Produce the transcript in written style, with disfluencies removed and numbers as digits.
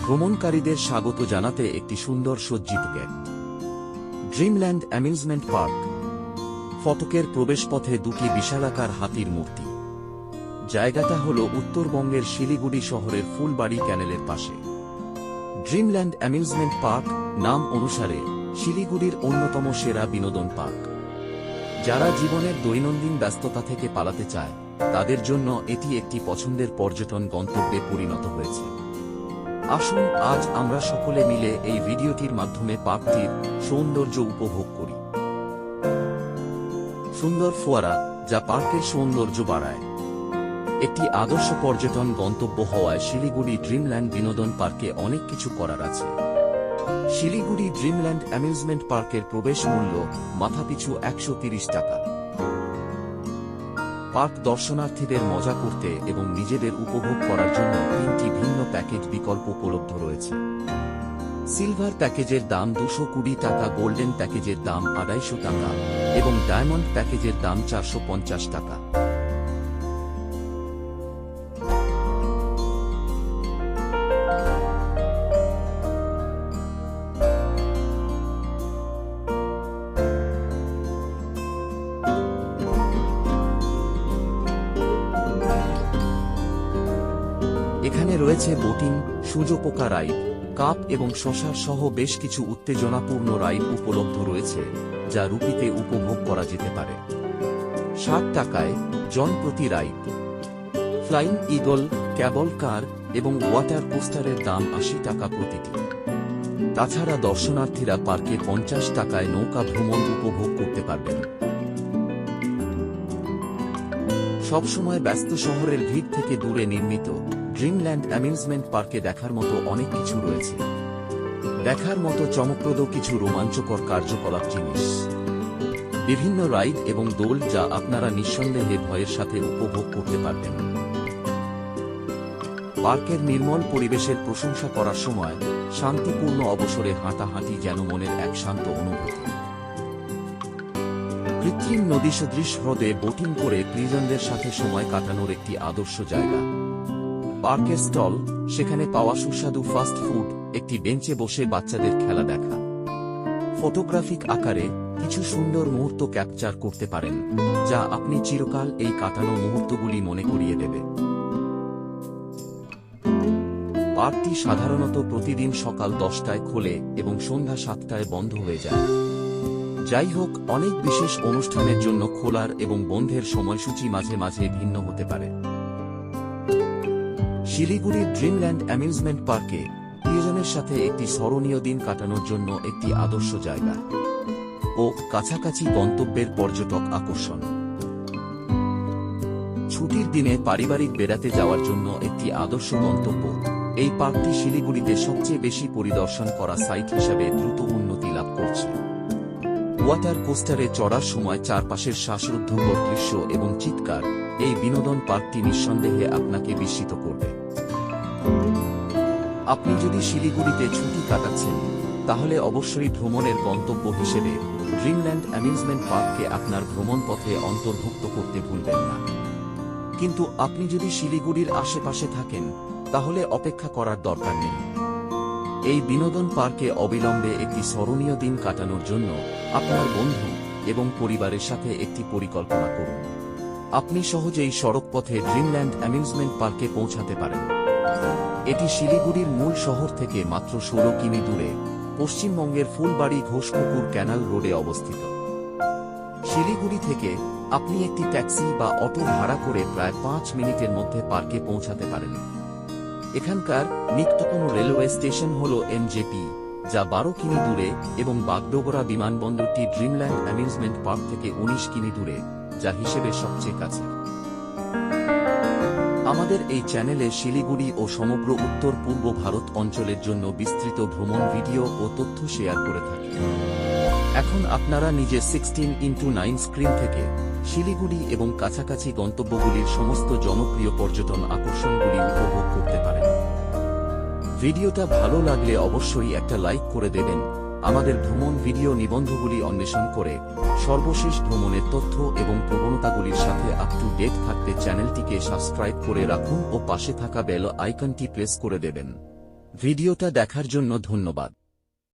ভ্রমণকারীদের স্বাগত জানাতে একটি সুন্দর সজ্জিত গেট। Dreamland amusement park. ফটকের প্রবেশপথে দুটি বিশালাকার হাতির মূর্তি। জায়গাটা হল উত্তরবঙ্গের শিলিগুড়ি শহরের ফুলবাড়ি ক্যানেলের পাশে। ড্রিমল্যান্ড অ্যামিউজমেন্ট পার্ক নাম অনুসারে শিলিগুড়ির অন্যতম সেরা বিনোদন পার্ক। যারা জীবনের দৈনন্দিন ব্যস্ততা থেকে পালাতে চায় তাদের জন্য এটি একটি পছন্দের পর্যটন গন্তব্যে পরিণত হয়েছে। আসুন আজ আমরা সকলে মিলে এই ভিডিওটির মাধ্যমে পার্কটির সৌন্দর্য উপভোগ করি। সুন্দর ফোয়ারা যা পার্কের সৌন্দর্য বাড়ায়। একটি আদর্শ পর্যটন গন্তব্য হওয়ায় শিলিগুড়ি ড্রিমল্যান্ড বিনোদন পার্কে অনেক কিছু করার আছে। শিলিগুড়ি ড্রিমল্যান্ড অ্যামিউজমেন্ট পার্কের প্রবেশ মূল্য মাথাপিছু 130 টাকা। পার্ক দর্শনার্থীদের মজা করতে এবং নিজেদের উপভোগ করার জন্য 3টি ভিন্ন প্যাকেজ বিকল্প উপলব্ধ রয়েছে। সিলভার প্যাকেজের দাম 220 টাকা, গোল্ডেন প্যাকেজের দাম 250 টাকা এবং ডায়মন্ড প্যাকেজের দাম 450 টাকা। এখানে রয়েছে বোটিং, সূর্যপোকা রাইড, কাপ এবং শশার সহ বেশ কিছু উত্তেজনাপূর্ণ রাইড উপলব্ধ রয়েছে যা রুপিতে উপভোগ করা যেতে পারে। 60 টাকায় জন প্রতি রাইড। ফ্লাইং ইগল, ক্যাবল কার এবং ওয়াটার কোস্টারের দাম 80 টাকা প্রতিটি। তাছাড়া দর্শনার্থীরা পার্কে 50 টাকায় নৌকা ভ্রমণ উপভোগ করতে পারবেন। সবসময় ব্যস্ত শহরের ভিড় থেকে দূরে নির্মিত ড্রিমল্যান্ড অ্যামিউজমেন্ট পার্কে দেখার মতো অনেক কিছু রয়েছে। দেখার মতো চমকপ্রদ কিছু রোমাঞ্চকর কার্যকলাপ জিনিস, বিভিন্ন রাইড এবং দোল যা আপনারা নিঃসন্দেহে ভয়ের সাথে উপভোগ করতে পারবেন। পার্কের নির্মল পরিবেশের প্রশংসা করার সময় শান্তিপূর্ণ অবসরে হাঁটাহাঁটি যেন মনের এক শান্ত অনুভূতি। কৃত্রিম নদী সদৃশ হ্রদে বোটিং করে প্রিয়জনদের সাথে সময় কাটানোর একটি আদর্শ জায়গা। পার্কের স্টল, সেখানে পাওয়া সুস্বাদু ফাস্ট ফুড, একটি বেঞ্চে বসে বাচ্চাদের খেলা দেখা। ফটোগ্রাফিক আকারে কিছু সুন্দর মুহূর্ত ক্যাপচার করতে পারেন যা আপনি চিরকাল এই কাটানো মুহূর্তগুলি মনে করিয়ে দেবে। পার্কটি সাধারণত প্রতিদিন সকাল 10টায় খোলে এবং সন্ধ্যা 7টায় বন্ধ হয়ে যায়। যাই হোক, অনেক বিশেষ অনুষ্ঠানের জন্য খোলার এবং বন্ধের সময়সূচি মাঝে মাঝে ভিন্ন হতে পারে। শিলিগুড়ির ড্রিমল্যান্ড অ্যামিউজমেন্ট পার্কে প্রিয়জনের সাথে একটি স্মরণীয় দিন কাটানোর জন্য একটি আদর্শ জায়গা ও কাছাকাছি গন্তব্যের পর্যটক আকর্ষণ। ছুটির দিনে পারিবারিক বেড়াতে যাওয়ার জন্য একটি আদর্শ গন্তব্য। এই পার্কটি শিলিগুড়িতে সবচেয়ে বেশি পরিদর্শন করা সাইট হিসাবে দ্রুত উন্নতি লাভ করছে। ওয়াটার কোস্টারে চড়ার সময় চারপাশের শ্বাসরুদ্ধকর দৃশ্য এবং চিৎকার এই বিনোদন পার্কটি নিঃসন্দেহে আপনাকে বিস্মিত করবে। আপনি যদি শিলিগুড়িতে ছুটি কাটাচ্ছেন তাহলে অবশ্যই ভ্রমণের গন্তব্য হিসেবে ড্রিমল্যান্ড অ্যামিউজমেন্ট পার্ককে আপনার ভ্রমণ পথে অন্তর্ভুক্ত করতে ভুলবেন না। কিন্তু আপনি যদি শিলিগুড়ির আশেপাশে থাকেন তাহলে অপেক্ষা করার দরকার নেই। এই বিনোদন পার্কে অবিলম্বে একটি স্মরণীয় দিন কাটানোর জন্য আপনার বন্ধু এবং পরিবারের সাথে একটি পরিকল্পনা করুন। আপনি সহজেই সড়কপথে ড্রিমল্যান্ড অ্যামিউজমেন্ট পার্কে পৌঁছাতে পারেন। এটি শিলিগুড়ির মূল শহর থেকে মাত্র 16 কিমি দূরে পশ্চিমবঙ্গের ফুলবাড়ি ঘোষপুকুর ক্যানাল রোডে অবস্থিত। শিলিগুড়ি থেকে আপনি একটি ট্যাক্সি বা অটো ভাড়া করে প্রায় 5 মিনিটের মধ্যে পার্কে পৌঁছাতে পারেন। এখানকার নিকটতম রেলওয়ে স্টেশন হল এমজেপি, যা 12 কিমি দূরে, এবং বাগডোগরা বিমানবন্দরটি ড্রিমল্যান্ড অ্যামিউজমেন্ট পার্ক থেকে 19 কিমি দূরে, যা হিসেবে সবচেয়ে কাছে। আমাদের এই চ্যানেলে শিলিগুড়ি ও সমগ্র উত্তর পূর্ব ভারত অঞ্চলের জন্য বিস্তৃত ভ্রমণ ভিডিও ও তথ্য শেয়ার করে থাকি। এখন আপনারা নিজে 16:9 স্ক্রিন থেকে শিলিগুড়ি এবং কাছাকাছি গন্তব্যগুলির সমস্ত জনপ্রিয় পর্যটন আকর্ষণগুলি উপভোগ করতে পারেন। ভিডিওটা ভালো লাগলে অবশ্যই একটা লাইক করে দেবেন। আমাদের ভ্রমণ ভিডিও নিবন্ধগুলি অন্বেষণ করে সর্বশেষ ভ্রমণের তথ্য এবং প্রবণতাগুলির সাথে আপ টু ডেট থাকতে চ্যানেলটিকে সাবস্ক্রাইব করে রাখুন ও পাশে থাকা বেল আইকনটি প্রেস করে দেবেন। ভিডিওটা দেখার জন্য ধন্যবাদ।